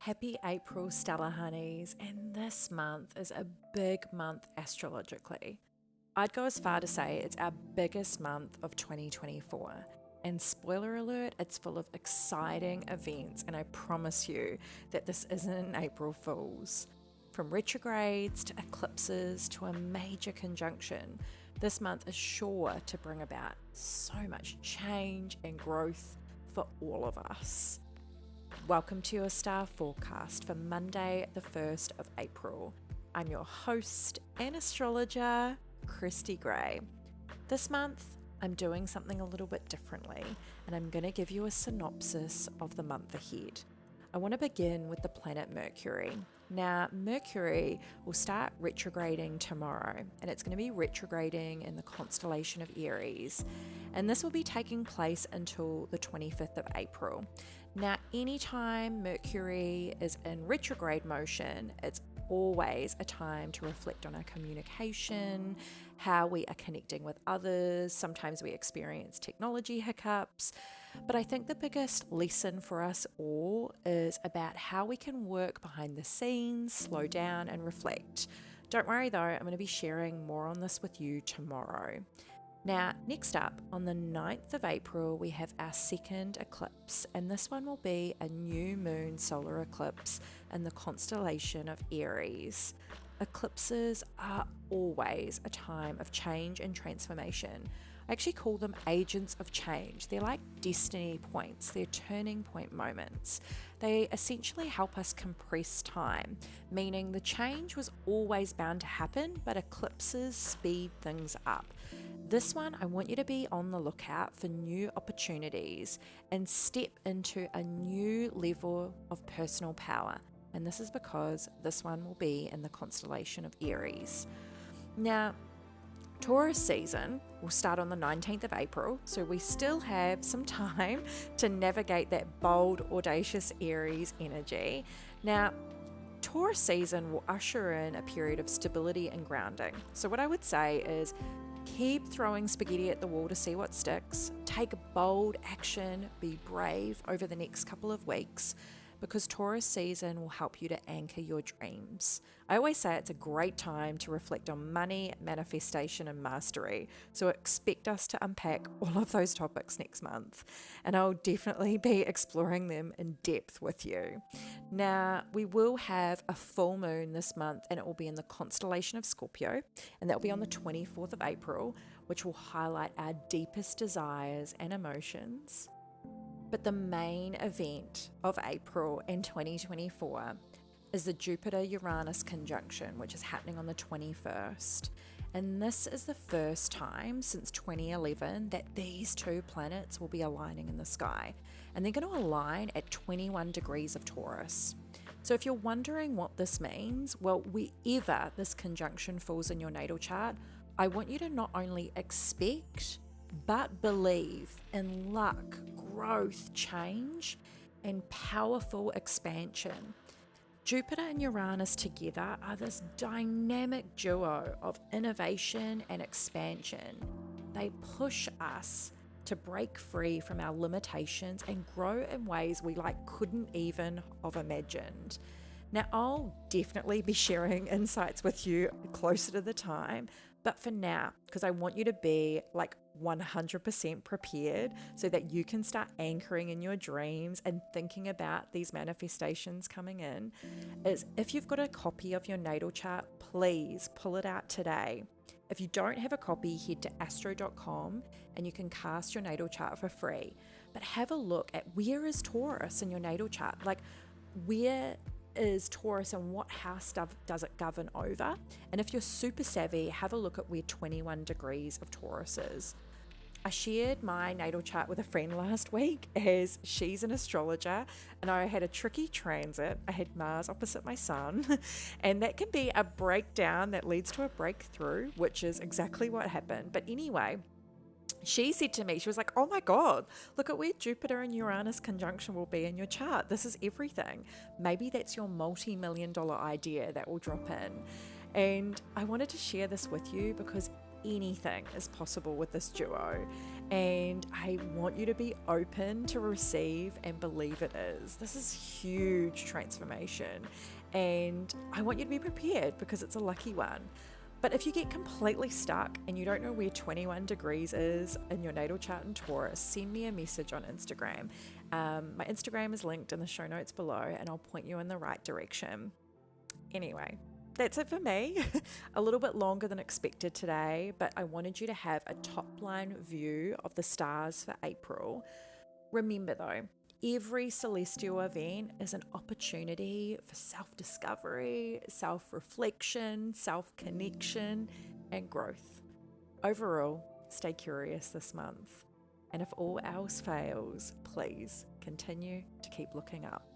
Happy April, Stellar Honeys, and this month is a big month astrologically. I'd go as far to say it's our biggest month of 2024. And spoiler alert, it's full of exciting events, and I promise you that this isn't an April Fool's. From retrogrades to eclipses to a major conjunction, this month is sure to bring about so much change and growth for all of us. Welcome to your star forecast for Monday, the 1st of April. I'm your host and astrologer, Kristy Gray. This month, I'm doing something a little bit differently, and I'm going to give you a synopsis of the month ahead. I want to begin with the planet Mercury. Now, Mercury will start retrograding tomorrow, and it's going to be retrograding in the constellation of Aries, and this will be taking place until the 25th of April. Now, anytime Mercury is in retrograde motion, it's always a time to reflect on our communication, how we are connecting with others. Sometimes we experience technology hiccups, but I think the biggest lesson for us all is about how we can work behind the scenes, slow down and reflect. Don't worry though, I'm going to be sharing more on this with you tomorrow. Now, next up, on the 9th of April, we have our second eclipse, and this one will be a new moon solar eclipse in the constellation of Aries. Eclipses are always a time of change and transformation. I actually call them agents of change. They're like destiny points, they're turning point moments. They essentially help us compress time, meaning the change was always bound to happen, but eclipses speed things up. This one, I want you to be on the lookout for new opportunities and step into a new level of personal power. And this is because this one will be in the constellation of Aries. Now, Taurus season will start on the 19th of April, so we still have some time to navigate that bold, audacious Aries energy. Now, Taurus season will usher in a period of stability and grounding. So what I would say is keep throwing spaghetti at the wall to see what sticks. Take bold action, be brave over the next couple of weeks, because Taurus season will help you to anchor your dreams. I always say it's a great time to reflect on money, manifestation, and mastery. So expect us to unpack all of those topics next month, and I'll definitely be exploring them in depth with you. Now, we will have a full moon this month, and it will be in the constellation of Scorpio, and that will be on the 24th of April, which will highlight our deepest desires and emotions. But the main event of April in 2024 is the Jupiter-Uranus conjunction, which is happening on the 21st. And this is the first time since 2011 that these two planets will be aligning in the sky. And they're going to align at 21 degrees of Taurus. So if you're wondering what this means, well, wherever this conjunction falls in your natal chart, I want you to not only expect, but believe in luck, growth, change, and powerful expansion. Jupiter and Uranus together are this dynamic duo of innovation and expansion. They push us to break free from our limitations and grow in ways we couldn't even have imagined. Now, I'll definitely be sharing insights with you closer to the time, but for now, because I want you to be 100% prepared so that you can start anchoring in your dreams and thinking about these manifestations coming in, is if you've got a copy of your natal chart, please pull it out today. If you don't have a copy, head to astro.com and you can cast your natal chart for free. But have a look at where is Taurus in your natal chart? Where is Taurus and what house does it govern over? And if you're super savvy, have a look at where 21 degrees of Taurus is. I shared my natal chart with a friend last week as she's an astrologer, and I had a tricky transit. I had Mars opposite my sun, and that can be a breakdown that leads to a breakthrough, which is exactly what happened. But anyway, she said to me, she was like, oh my God, look at where Jupiter and Uranus conjunction will be in your chart. This is everything. Maybe that's your multi-million-dollar idea that will drop in. And I wanted to share this with you because anything is possible with this duo. And I want you to be open to receive and believe it is. This is huge transformation. And I want you to be prepared because it's a lucky one. But if you get completely stuck and you don't know where 21 degrees is in your natal chart in Taurus, send me a message on Instagram. My Instagram is linked in the show notes below and I'll point you in the right direction. Anyway, that's it for me. A little bit longer than expected today, but I wanted you to have a top line view of the stars for April. Remember though, every celestial event is an opportunity for self-discovery, self-reflection, self-connection, and growth. Overall, stay curious this month. And if all else fails, please continue to keep looking up.